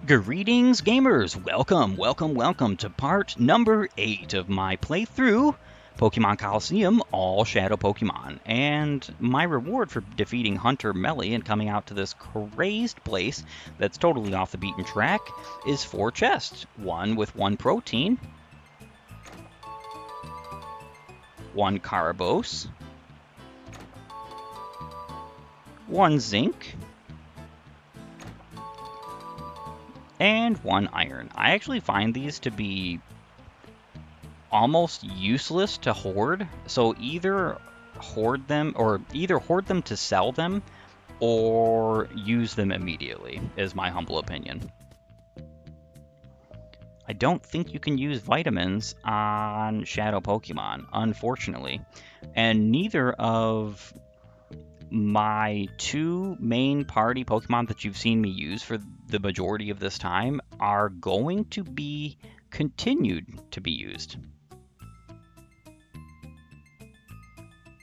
Greetings, gamers! Welcome to part number 8 of my playthrough Pokemon Colosseum All Shadow Pokemon. And my reward for defeating Hunter Melly and coming out to this crazed place that's totally off the beaten track is 4 chests. One with 1 protein, 1 Karabos, 1 zinc, and 1 iron. I actually find these to be almost useless to hoard, so either hoard them to sell them or use them immediately, is my humble opinion. I don't think you can use vitamins on Shadow Pokemon, unfortunately, and neither of my 2 main party Pokemon that you've seen me use for the majority of this time are going to be continued to be used.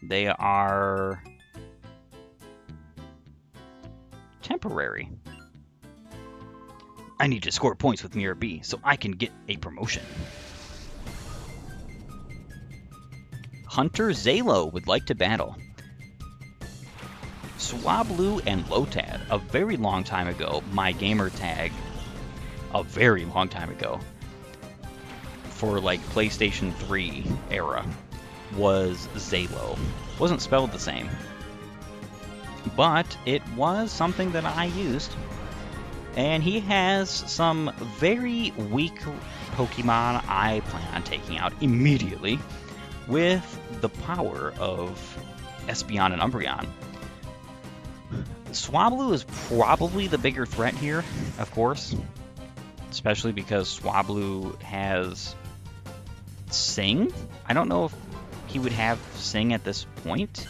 They are temporary. I need to score points with Mirror B so I can get a promotion. Hunter Zalo would like to battle. Swablu and Lotad, a very long time ago, my gamer tag, a very long time ago, for like PlayStation 3 era, was Zalo. Wasn't spelled the same, but it was something that I used. And he has some very weak Pokemon I plan on taking out immediately with the power of Espeon and Umbreon. Swablu is probably the bigger threat here, of course, especially because Swablu has Sing. I don't know if he would have Sing at this point,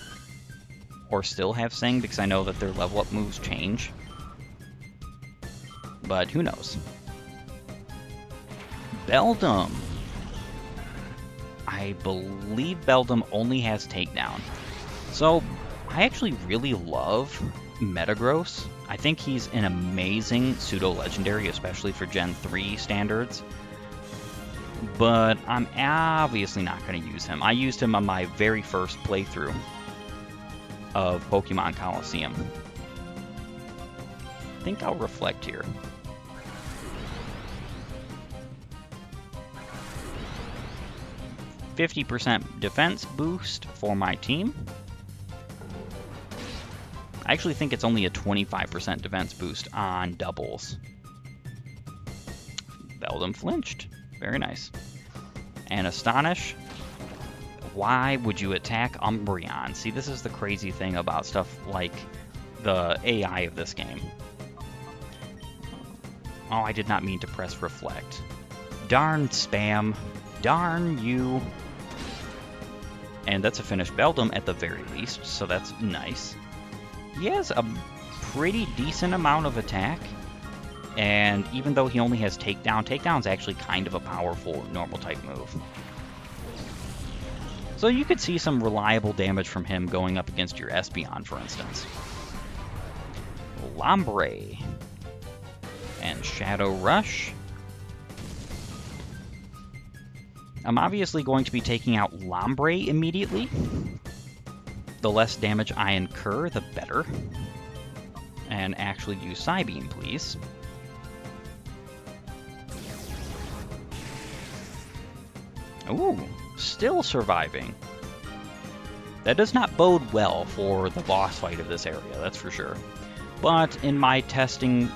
or still have Sing, because I know that their level up moves change, but who knows. Beldum. I believe Beldum only has Takedown, so I actually really love Metagross. I think he's an amazing pseudo-legendary, especially for Gen 3 standards. But I'm obviously not going to use him. I used him on my very first playthrough of Pokemon Colosseum. I think I'll reflect here. %50 defense boost for my team. I actually think it's only a 25% defense boost on doubles. Beldum flinched. Very nice. And Astonish. Why would you attack Umbreon? See, this is the crazy thing about stuff like the AI of this game. Oh, I did not mean to press reflect. Darn spam. Darn you. And that's a finished Beldum at the very least, so that's nice. He has a pretty decent amount of attack, and even though he only has Takedown, Takedown's actually kind of a powerful normal type move. So you could see some reliable damage from him going up against your Espeon, for instance. Lombre and Shadow Rush. I'm obviously going to be taking out Lombre immediately. The less damage I incur, the better. And actually use Psybeam, please. Ooh, still surviving. That does not bode well for the boss fight of this area, that's for sure. But in my testing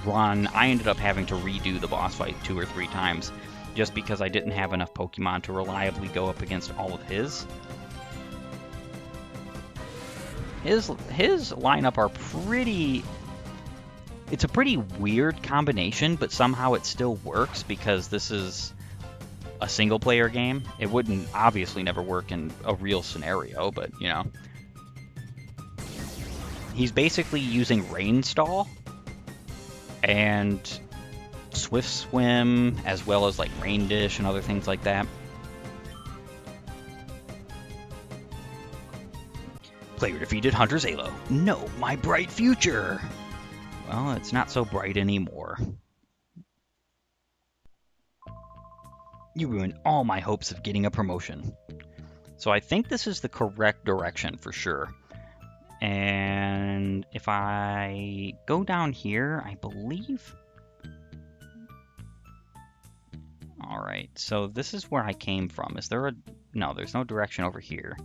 run, I ended up having to redo the boss fight 2 or 3 times, just because I didn't have enough Pokemon to reliably go up against all of his. His lineup are pretty... It's a pretty weird combination, but somehow it still works because this is a single-player game. It wouldn't obviously never work in a real scenario, but, you know. He's basically using Rain Stall and Swift Swim, as well as like Rain Dish and other things like that. Player defeated Hunter Zalo. No, my bright future! Well, it's not so bright anymore. You ruined all my hopes of getting a promotion. So I think this is the correct direction for sure. And if I go down here, I believe... Alright, so this is where I came from. Is there a... No, there's no direction over here.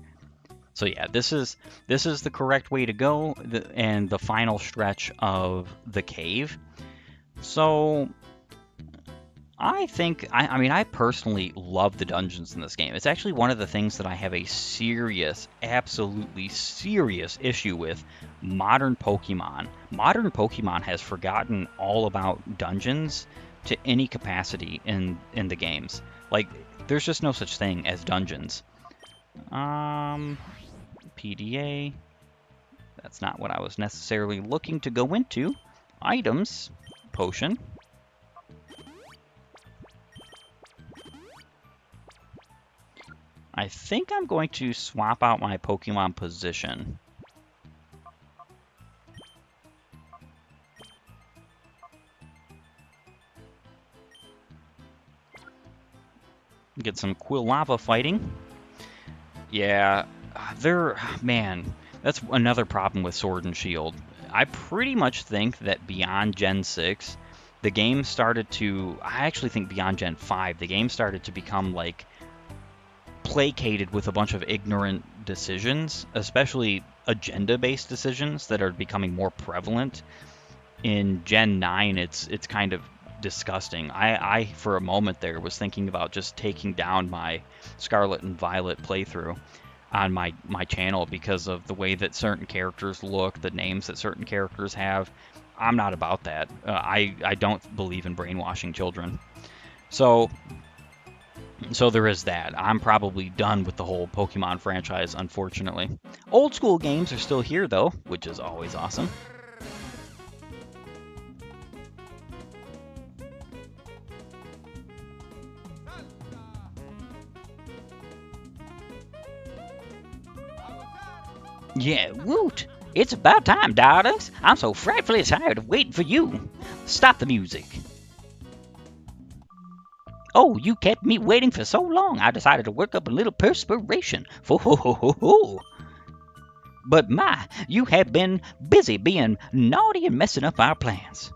So yeah, this is the correct way to go, and the final stretch of the cave. So I think, I mean, I personally love the dungeons in this game. It's actually one of the things that I have a serious, absolutely serious issue with modern Pokemon. Modern Pokemon has forgotten all about dungeons to any capacity in the games. Like, there's just no such thing as dungeons. PDA. That's not what I was necessarily looking to go into. Items. Potion. I think I'm going to swap out my Pokemon position. Get some Quilava fighting. Yeah, man, that's another problem with Sword and Shield. I pretty much think that beyond Gen 6, the game started to, I actually think beyond Gen 5, the game started to become like placated with a bunch of ignorant decisions, especially agenda-based decisions that are becoming more prevalent. In Gen 9, it's kind of disgusting. I for a moment there was thinking about just taking down my Scarlet and Violet playthrough on my channel because of the way that certain characters look, the names that certain characters have. I'm not about that. I don't believe in brainwashing children. So there is that. I'm probably done with the whole Pokemon franchise, unfortunately. Old school games are still here, though, which is always awesome. Yeah, woot! It's about time, darlings. I'm so frightfully tired of waiting for you. Stop the music. Oh, you kept me waiting for so long, I decided to work up a little perspiration. Ho. But my, you have been busy being naughty and messing up our plans.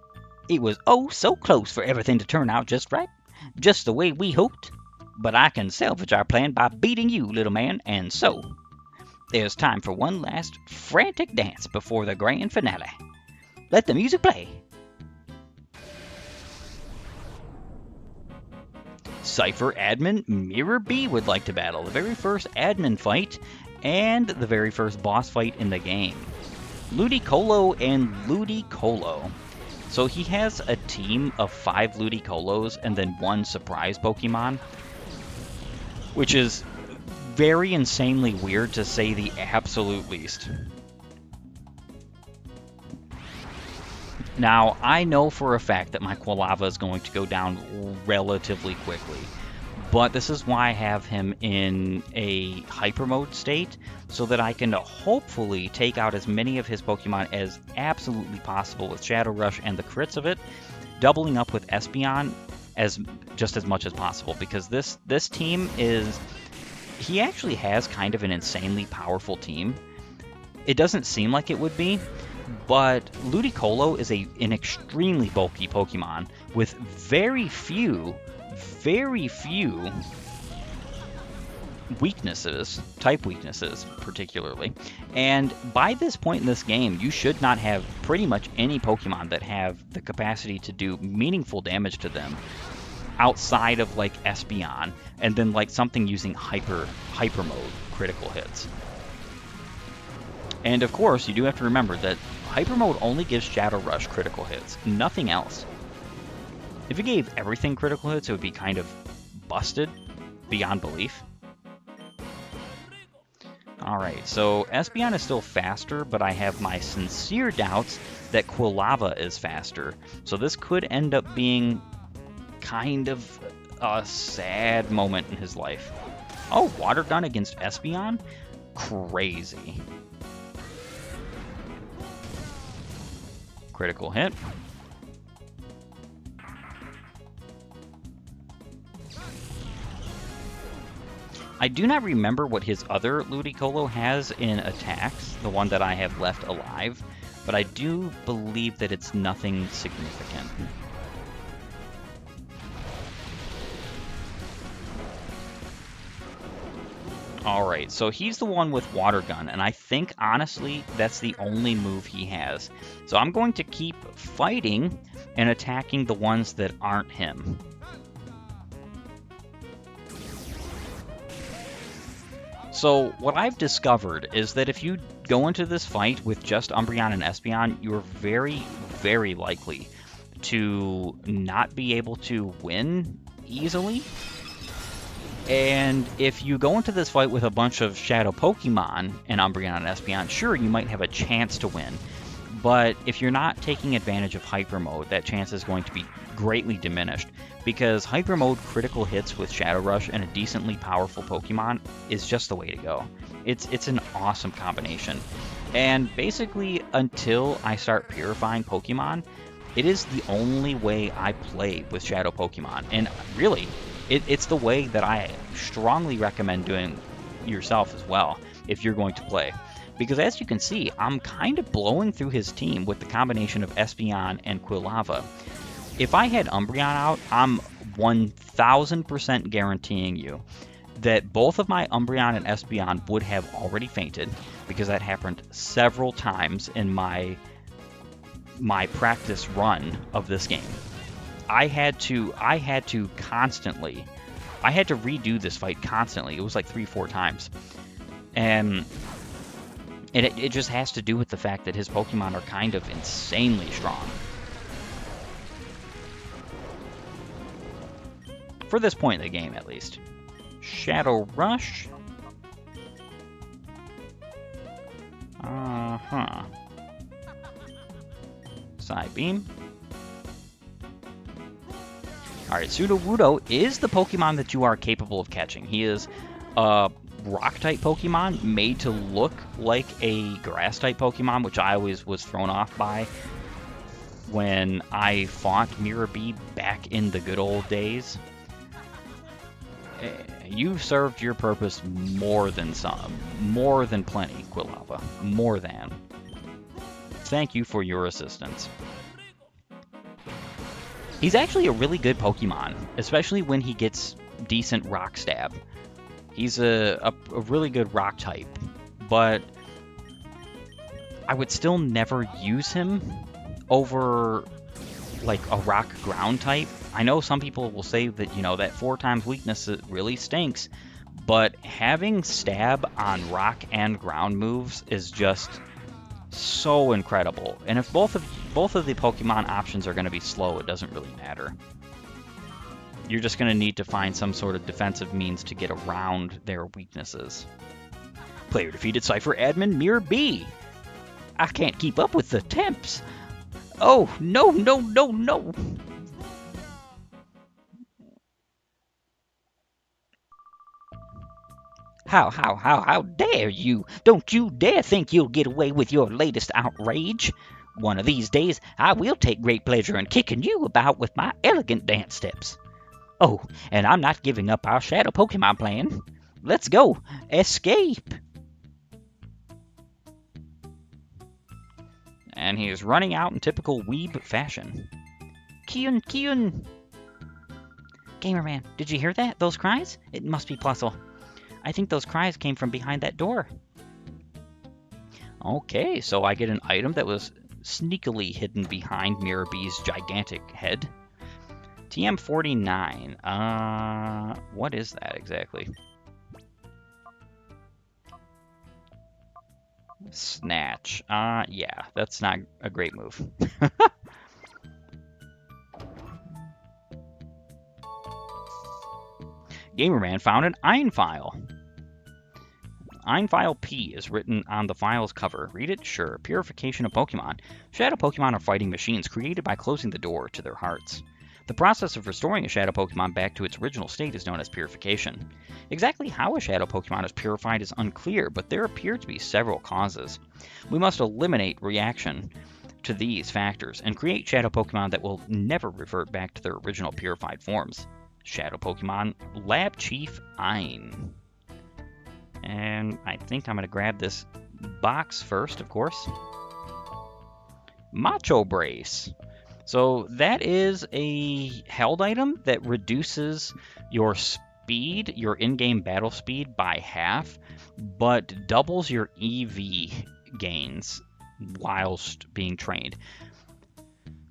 It was oh so close for everything to turn out just right, just the way we hoped. But I can salvage our plan by beating you, little man, and so there's time for one last frantic dance before the grand finale. Let the music play. Cypher admin Mirror B would like to battle the very first admin fight and the very first boss fight in the game. Ludicolo and Ludicolo. So he has a team of 5 Ludicolos and then 1 surprise Pokemon, which is very insanely weird to say the absolute least. Now, I know for a fact that my Quilava is going to go down relatively quickly, but this is why I have him in a hyper mode state, so that I can hopefully take out as many of his Pokemon as absolutely possible with Shadow Rush and the crits of it, doubling up with Espeon just as much as possible, because this team is... He actually has kind of an insanely powerful team. It doesn't seem like it would be, but Ludicolo is an extremely bulky Pokemon with very few weaknesses, type weaknesses particularly. And by this point in this game, you should not have pretty much any Pokemon that have the capacity to do meaningful damage to them outside of like Espeon, and then like something using hyper mode critical hits. And of course, you do have to remember that hyper mode only gives Shadow Rush critical hits, nothing else. If it gave everything critical hits, it would be kind of busted beyond belief. Alright, so Espeon is still faster, but I have my sincere doubts that Quilava is faster. So this could end up being kind of a sad moment in his life. Oh, Water Gun against Espeon? Crazy. Critical hit. I do not remember what his other Ludicolo has in attacks, the one that I have left alive, but I do believe that it's nothing significant. Alright, so he's the one with Water Gun, and I think, honestly, that's the only move he has. So I'm going to keep fighting and attacking the ones that aren't him. So what I've discovered is that if you go into this fight with just Umbreon and Espeon, you're very, very likely to not be able to win easily. And if you go into this fight with a bunch of Shadow Pokemon and Umbreon and Espeon, sure, you might have a chance to win. But if you're not taking advantage of Hyper Mode, that chance is going to be greatly diminished. Because Hyper Mode critical hits with Shadow Rush and a decently powerful Pokemon is just the way to go. It's an awesome combination. And basically, until I start purifying Pokemon, it is the only way I play with Shadow Pokemon. And really, it's the way that I strongly recommend doing yourself as well, if you're going to play. Because as you can see, I'm kind of blowing through his team with the combination of Espeon and Quilava. If I had Umbreon out, I'm 1000% guaranteeing you that both of my Umbreon and Espeon would have already fainted, because that happened several times in my practice run of this game. I had to constantly, I had to redo this fight constantly. It was like 3-4 times. And it just has to do with the fact that his Pokemon are kind of insanely strong. For this point in the game, at least. Shadow Rush. Psybeam. Alright, Sudowoodo is the Pokemon that you are capable of catching. He is a Rock-type Pokemon made to look like a Grass-type Pokemon, which I always was thrown off by when I fought Mirror Bee back in the good old days. You've served your purpose more than plenty, Quilava. More than. Thank you for your assistance. He's actually a really good Pokemon, especially when he gets decent Rock Stab. He's a really good Rock type, but I would still never use him over like a Rock Ground type. I know some people will say that, that 4 times weakness, it really stinks, but having Stab on Rock and Ground moves is just so incredible. And if both of the Pokemon options are going to be slow, it doesn't really matter. You're just going to need to find some sort of defensive means to get around their weaknesses. Player defeated Cypher admin Mirror B. I can't keep up with the temps. Oh, no, no, no, no. How dare you? Don't you dare think you'll get away with your latest outrage. One of these days, I will take great pleasure in kicking you about with my elegant dance steps. Oh, and I'm not giving up our Shadow Pokemon plan. Let's go. Escape. And he is running out in typical weeb fashion. Kyun. Gamerman, did you hear that? Those cries? It must be Plusle. I think those cries came from behind that door. Okay, so I get an item that was sneakily hidden behind Mirror B's gigantic head. TM49. What is that exactly? Snatch. Yeah, that's not a great move. Gamerman found an Ein file. Ein file P is written on the file's cover. Read it? Sure. Purification of Pokemon. Shadow Pokemon are fighting machines created by closing the door to their hearts. The process of restoring a Shadow Pokemon back to its original state is known as purification. Exactly how a Shadow Pokemon is purified is unclear, but there appear to be several causes. We must eliminate reaction to these factors and create Shadow Pokemon that will never revert back to their original purified forms. Shadow Pokemon Lab Chief Ein. And I think I'm going to grab this box first, of course. Macho Brace. So that is a held item that reduces your speed, your in-game battle speed by half, but doubles your EV gains whilst being trained.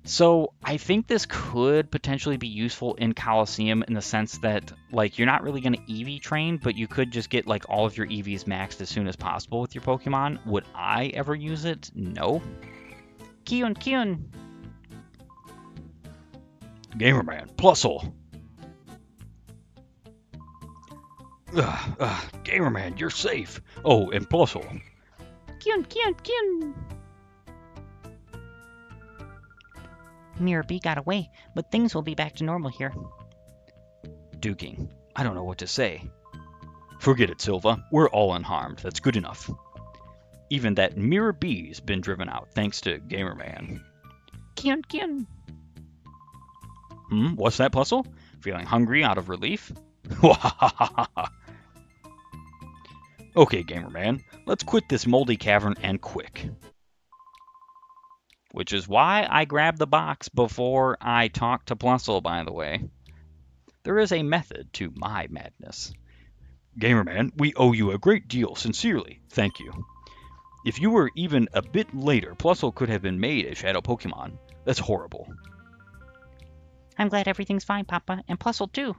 So I think this could potentially be useful in Colosseum in the sense that, like, you're not really going to EV train, but you could just get, like, all of your EVs maxed as soon as possible with your Pokemon. Would I ever use it? No. Kyun, Kyun! Gamerman, Plusle! Gamerman, you're safe! Oh, and Plusle! Kyun, Kyun, Kyun! Mirror B got away, but things will be back to normal here. Duking, I don't know what to say. Forget it, Silva. We're all unharmed. That's good enough. Even that Mirror B's been driven out, thanks to Gamerman. Kyun, Kyun. What's that, Plusle? Feeling hungry out of relief? Okay, Gamerman, let's quit this moldy cavern and quick. Which is why I grabbed the box before I talked to Plusle, by the way. There is a method to my madness. Gamerman, we owe you a great deal, sincerely. Thank you. If you were even a bit later, Plusle could have been made a shadow Pokemon. That's horrible. I'm glad everything's fine, Papa, and Plusle too.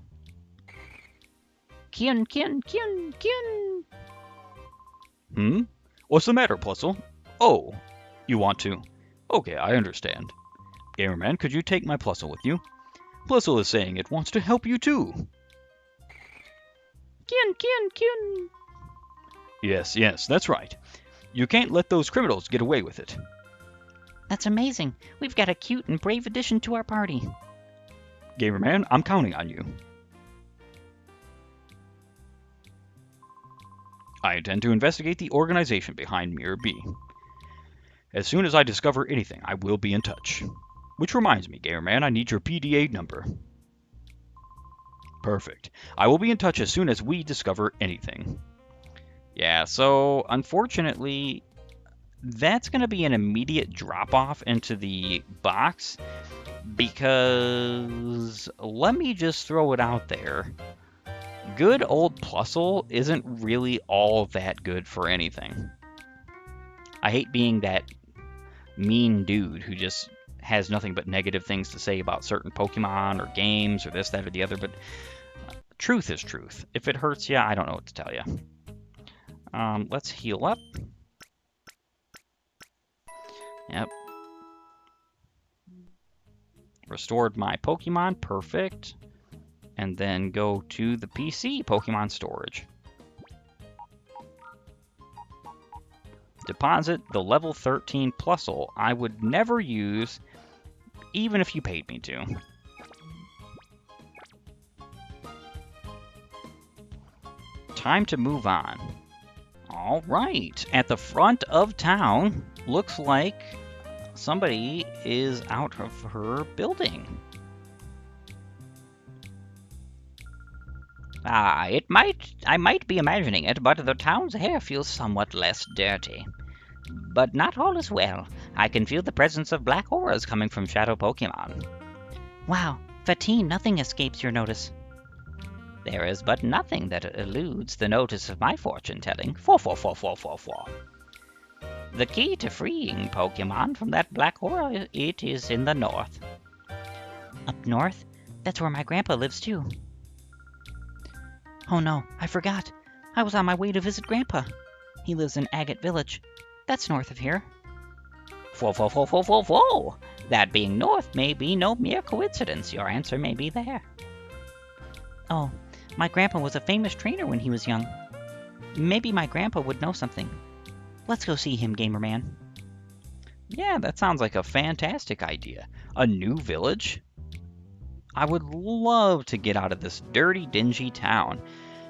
Kyun, Kyun, Kyun, Kyun. What's the matter, Plusle? Oh, you want to... Okay, I understand. Gamerman, could you take my Plusle with you? Plusle is saying it wants to help you too. Kyun, Kyun, Kyun. Yes, that's right. You can't let those criminals get away with it. That's amazing. We've got a cute and brave addition to our party. Gamerman, I'm counting on you. I intend to investigate the organization behind Mirror B. As soon as I discover anything, I will be in touch. Which reminds me, Gamerman, I need your PDA number. Perfect. I will be in touch as soon as we discover anything. Yeah, so unfortunately, that's going to be an immediate drop-off into the box because let me just throw it out there. Good old Plusle isn't really all that good for anything. I hate being that mean dude who just has nothing but negative things to say about certain Pokemon or games or this, that, or the other, but truth is truth. If it hurts you, I don't know what to tell you. Let's heal up. Yep. Restored my Pokemon, perfect. And then go to the PC Pokemon storage. Deposit the level 13 Plusle I would never use, even if you paid me to. Time to move on. All right, at the front of town, looks like somebody is out of her building. I might be imagining it, but the town's air feels somewhat less dirty. But not all is well. I can feel the presence of black auras coming from shadow Pokemon. Wow, Fatine, nothing escapes your notice. There is but nothing that eludes the notice of my fortune-telling. 4444444. The key to freeing Pokemon from that black aura, it is in the north. Up north? That's where my grandpa lives too. Oh no, I forgot. I was on my way to visit Grandpa. He lives in Agate Village. That's north of here. 4444444. That being north may be no mere coincidence. Your answer may be there. Oh, my grandpa was a famous trainer when he was young. Maybe my grandpa would know something. Let's go see him, Gamerman. Yeah, that sounds like a fantastic idea. A new village? I would love to get out of this dirty, dingy town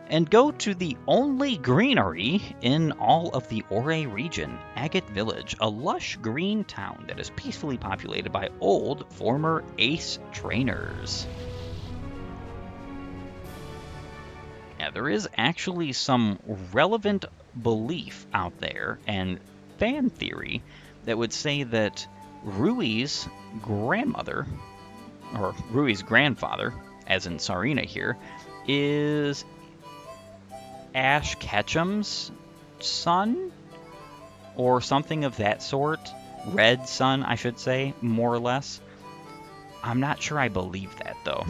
and go to the only greenery in all of the Ore region, Agate Village, a lush green town that is peacefully populated by old, former ace trainers. Yeah, there is actually some relevant belief out there and fan theory that would say that Rui's grandmother, or Rui's grandfather, as in Sarina here, is Ash Ketchum's son, or something of that sort. Red son, I should say, more or less. I'm not sure I believe that, though.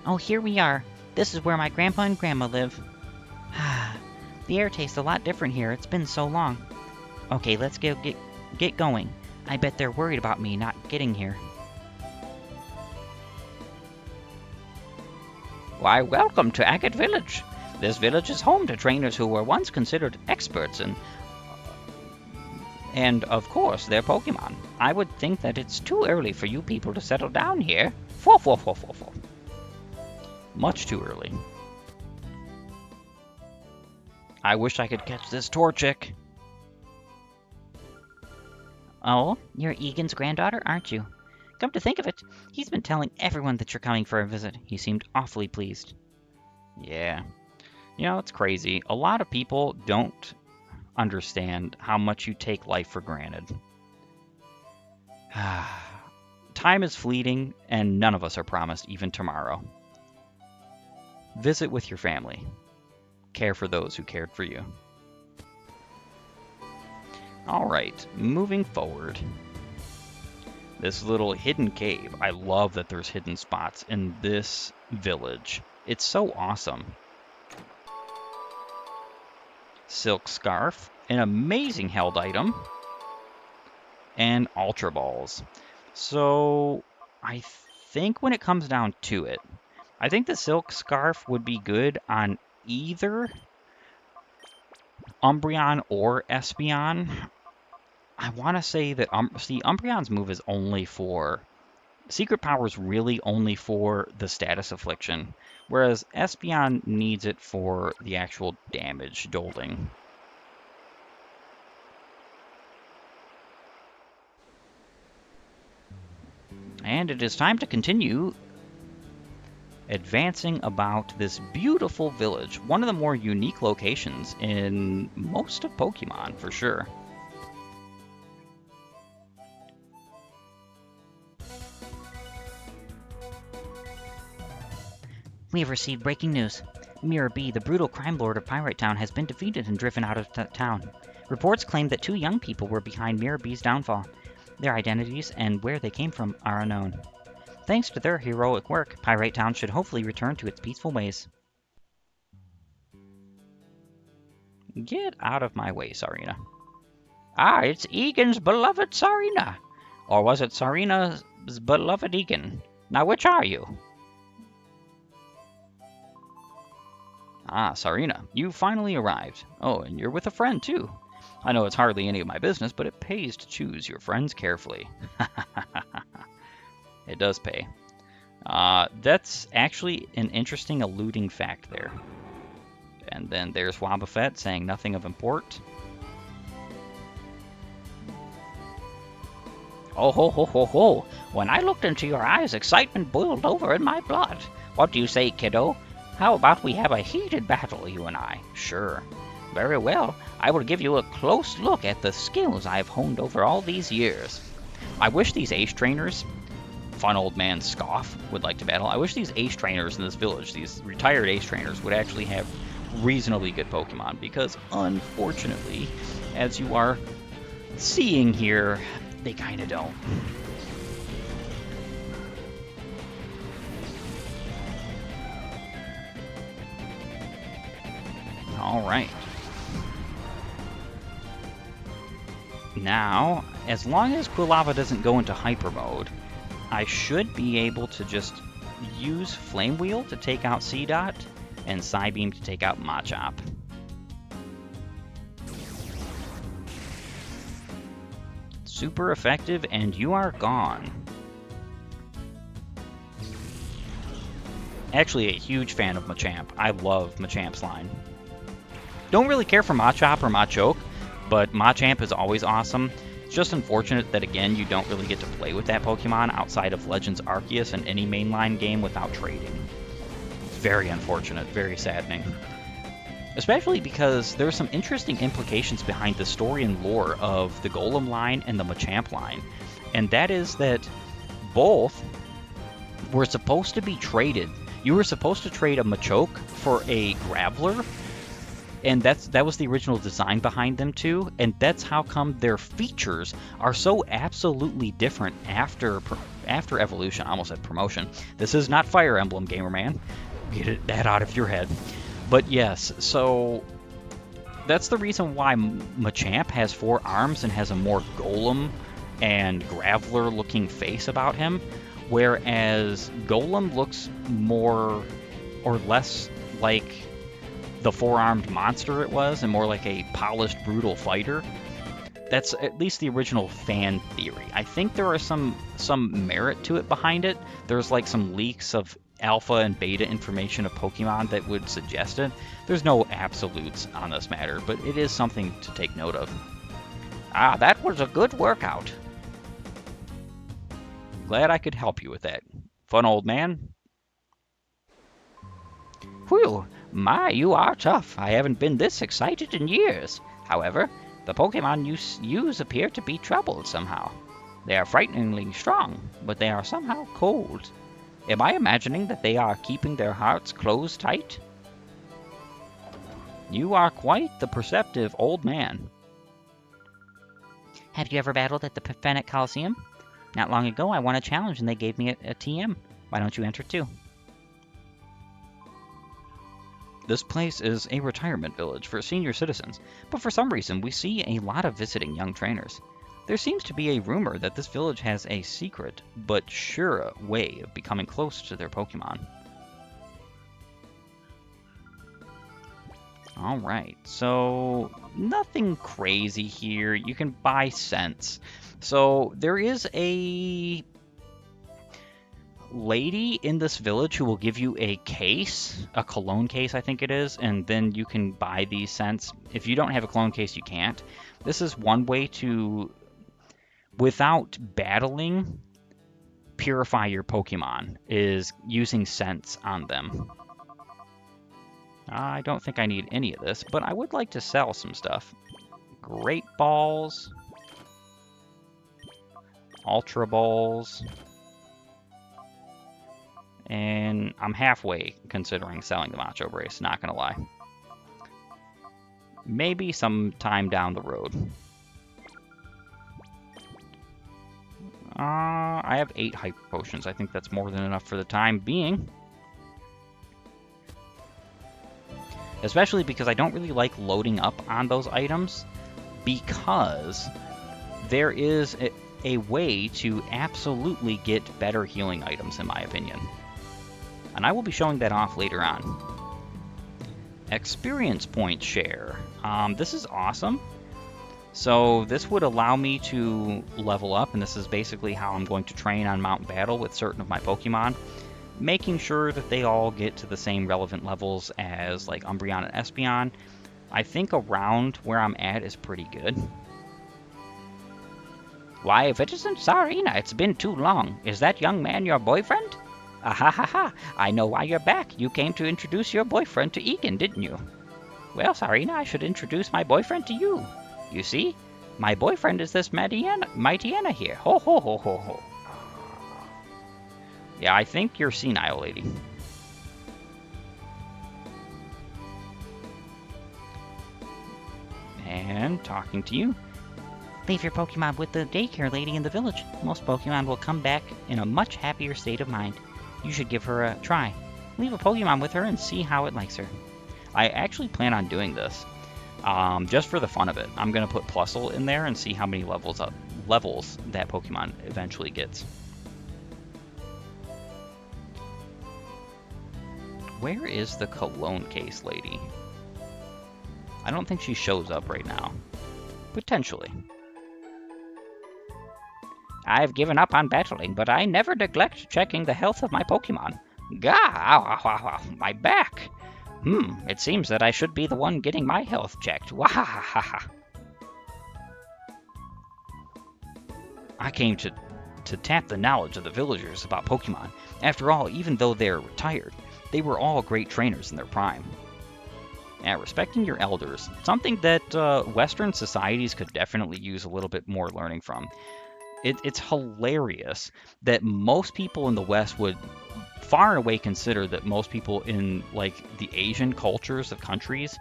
Oh, here we are. This is where my grandpa and grandma live. The air tastes a lot different here. It's been so long. Okay, let's get going. I bet they're worried about me not getting here. Why, welcome to Agate Village. This village is home to trainers who were once considered experts in... and, of course, their Pokémon. I would think that it's too early for you people to settle down here. Fo. Much too early. I wish I could catch this Torchic. Oh, you're Egan's granddaughter, aren't you? Come to think of it, he's been telling everyone that you're coming for a visit. He seemed awfully pleased. Yeah. You know, it's crazy. A lot of people don't understand how much you take life for granted. Time is fleeting, and none of us are promised even tomorrow. Visit with your family. Care for those who cared for you. Alright, moving forward. This little hidden cave. I love that there's hidden spots in this village. It's so awesome. Silk Scarf, an amazing held item, and Ultra Balls. So, I think when it comes down to it, I think the Silk Scarf would be good on either Umbreon or Espeon. I want to say that, Umbreon's move is only for... Secret Power is really only for the status affliction, whereas Espeon needs it for the actual damage doling. And it is time to continue advancing about this beautiful village, one of the more unique locations in most of Pokemon, for sure. We have received breaking news. Mirror B, the brutal crime lord of Pyrite Town, has been defeated and driven out of town. Reports claim that 2 young people were behind Mirror B's downfall. Their identities and where they came from are unknown. Thanks to their heroic work, Pyrite Town should hopefully return to its peaceful ways. Get out of my way, Sarina. Ah, it's Egan's beloved Sarina. Or was it Sarina's beloved Egan? Now, which are you? Ah, Sarina, you finally arrived. Oh, and you're with a friend, too. I know it's hardly any of my business, but it pays to choose your friends carefully. It does pay. That's actually an interesting alluding fact there. And then there's Wobbuffet saying nothing of import. Oh, ho, ho, ho, ho. When I looked into your eyes, excitement boiled over in my blood. What do you say, kiddo? How about we have a heated battle, you and I? Sure. Very well. I will give you a close look at the skills I've honed over all these years. I wish these ace trainers, Fun Old Man Scoff, would like to battle. I wish these ace trainers in this village, these retired ace trainers, would actually have reasonably good Pokemon, because unfortunately, as you are seeing here, they kind of don't. Alright. Now, as long as Quilava doesn't go into hyper mode, I should be able to just use Flame Wheel to take out Seedot and Psybeam to take out Machop. Super effective, and you are gone. Actually, a huge fan of Machamp. I love Machamp's line. Don't really care for Machop or Machoke, but Machamp is always awesome. It's just unfortunate that, again, you don't really get to play with that Pokemon outside of Legends Arceus in any mainline game without trading. very unfortunate, very saddening. Especially because there's some interesting implications behind the story and lore of the Golem line and the Machamp line. And that is that both were supposed to be traded. You were supposed to trade a Machoke for a Graveler, and that was the original design behind them too, and that's how come their features are so absolutely different after evolution. I almost said promotion. This is not Fire Emblem, Gamerman. Get that out of your head. But yes, so that's the reason why Machamp has 4 arms and has a more Golem and Graveler looking face about him, whereas Golem looks more or less like the 4-armed monster it was, and more like a polished, brutal fighter. That's at least the original fan theory. I think there are some merit to it behind it. There's like some leaks of alpha and beta information of Pokemon that would suggest it. There's no absolutes on this matter, but it is something to take note of. Ah, that was a good workout. Glad I could help you with that. Fun old man. Whew, my, you are tough. I haven't been this excited in years. However, the Pokemon you use appear to be troubled somehow. They are frighteningly strong, but they are somehow cold. Am I imagining that they are keeping their hearts closed tight? You are quite the perceptive old man. Have you ever battled at the Fennec Colosseum? Not long ago, I won a challenge and they gave me a TM. Why don't you enter too? This place is a retirement village for senior citizens, but for some reason we see a lot of visiting young trainers. There seems to be a rumor that this village has a secret, but sure way of becoming close to their Pokemon. Alright, so nothing crazy here. You can buy scents. So there is a lady in this village who will give you a case, a cologne case I think it is, and then you can buy these scents. If you don't have a cologne case, you can't. This is one way to, without battling, purify your Pokemon, is using scents on them. I don't think I need any of this, but I would like to sell some stuff. Great Balls, Ultra Balls, and I'm halfway considering selling the Macho Brace, not gonna lie. Maybe sometime down the road. I have 8 Hyper Potions. I think that's more than enough for the time being. Especially because I don't really like loading up on those items, because there is a way to absolutely get better healing items, in my opinion. And I will be showing that off later on. Experience point share. This is awesome. So this would allow me to level up, and this is basically how I'm going to train on Mount Battle with certain of my Pokemon, making sure that they all get to the same relevant levels as like Umbreon and Espeon. I think around where I'm at is pretty good. Why, if it isn't Tsarina, it's been too long. Is that young man your boyfriend? Ahahaha, I know why you're back. You came to introduce your boyfriend to Egan, didn't you? Well, Tsarina, I should introduce my boyfriend to you. You see, my boyfriend is this Mightyena here. Ho ho ho ho ho. Yeah, I think you're senile, lady. And talking to you. Leave your Pokemon with the daycare lady in the village. Most Pokemon will come back in a much happier state of mind. You should give her a try. Leave a Pokemon with her and see how it likes her. I actually plan on doing this. Just for the fun of it. I'm going to put Plusle in there and see how many levels that Pokemon eventually gets. Where is the cologne case lady? I don't think she shows up right now. Potentially. I've given up on battling, but I never neglect checking the health of my Pokemon. Gah! Ow, ow, ow, ow, my back! It seems that I should be the one getting my health checked. Wahahaha! I came to tap the knowledge of the villagers about Pokemon. After all, even though they're retired, they were all great trainers in their prime. Yeah, respecting your elders, something that Western societies could definitely use a little bit more learning from. It's hilarious that most people in the West would far and away consider that most people in like the Asian cultures of countries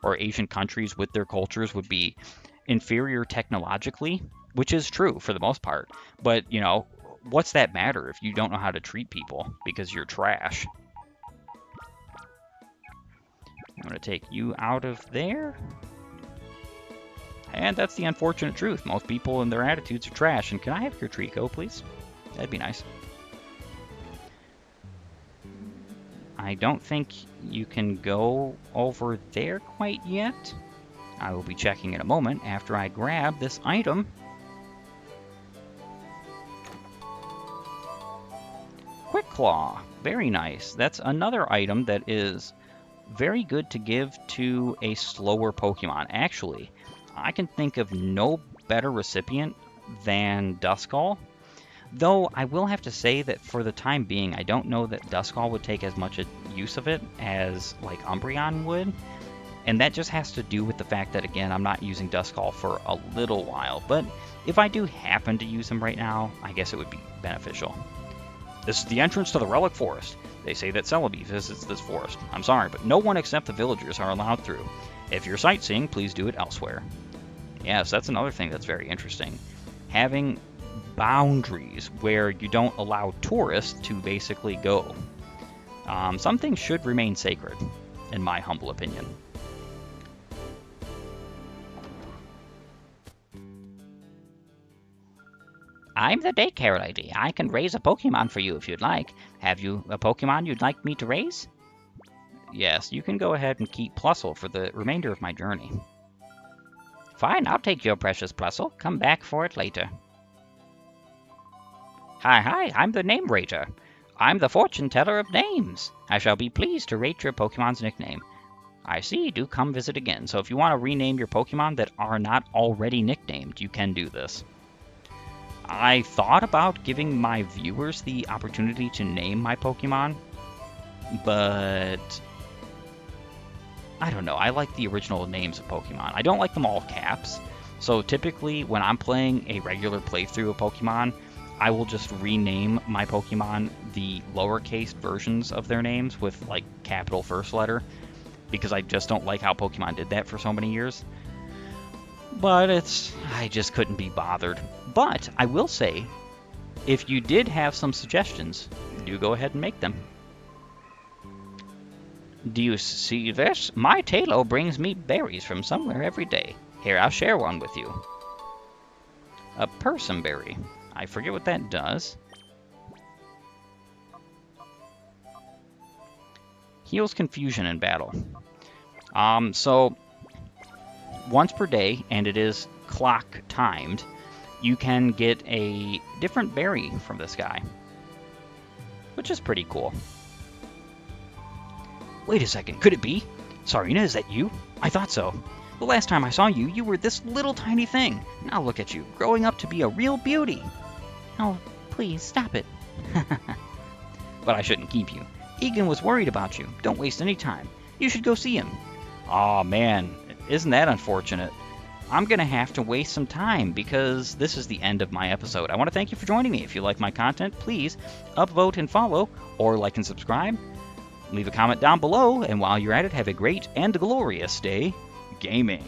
or Asian countries with their cultures would be inferior technologically, which is true for the most part. But, you know, what's that matter if you don't know how to treat people because you're trash? I'm going to take you out of there. And that's the unfortunate truth. Most people and their attitudes are trash. And can I have your Trico, please? That'd be nice. I don't think you can go over there quite yet. I will be checking in a moment after I grab this item. Quick Claw. Very nice. That's another item that is very good to give to a slower Pokemon. Actually, I can think of no better recipient than Duskull. Though I will have to say that for the time being, I don't know that Duskull would take as much use of it as like Umbreon would. And that just has to do with the fact that, again, I'm not using Duskull for a little while. But if I do happen to use him right now, I guess it would be beneficial. This is the entrance to the Relic Forest. They say that Celebi visits this forest. I'm sorry, but no one except the villagers are allowed through. If you're sightseeing, please do it elsewhere. Yes, that's another thing that's very interesting. Having boundaries where you don't allow tourists to basically go. Some things should remain sacred, in my humble opinion. I'm the daycare lady. I can raise a Pokemon for you if you'd like. Have you a Pokemon you'd like me to raise? Yes, you can go ahead and keep Plusle for the remainder of my journey. Fine, I'll take your precious Plusle. Come back for it later. Hi, I'm the name rater. I'm the fortune teller of names. I shall be pleased to rate your Pokemon's nickname. I see, do come visit again. So if you want to rename your Pokemon that are not already nicknamed, you can do this. I thought about giving my viewers the opportunity to name my Pokemon, but I don't know. I like the original names of Pokemon. I don't like them all caps. So typically when I'm playing a regular playthrough of Pokemon, I will just rename my Pokemon the lowercase versions of their names with like capital first letter, because I just don't like how Pokemon did that for so many years. But I just couldn't be bothered. But I will say, if you did have some suggestions, do go ahead and make them. Do you see this? My Tailo brings me berries from somewhere every day. Here, I'll share one with you. A Persimberry. I forget what that does. Heals confusion in battle. So once per day, and it is clock timed, you can get a different berry from this guy, which is pretty cool. Wait a second, could it be? Sarina, is that you? I thought so. The last time I saw you, you were this little tiny thing. Now look at you, growing up to be a real beauty. Oh, please, stop it. But I shouldn't keep you. Egan was worried about you. Don't waste any time. You should go see him. Aw, man, isn't that unfortunate? I'm going to have to waste some time because this is the end of my episode. I want to thank you for joining me. If you like my content, please upvote and follow, or like and subscribe. Leave a comment down below, and while you're at it, have a great and glorious day gaming.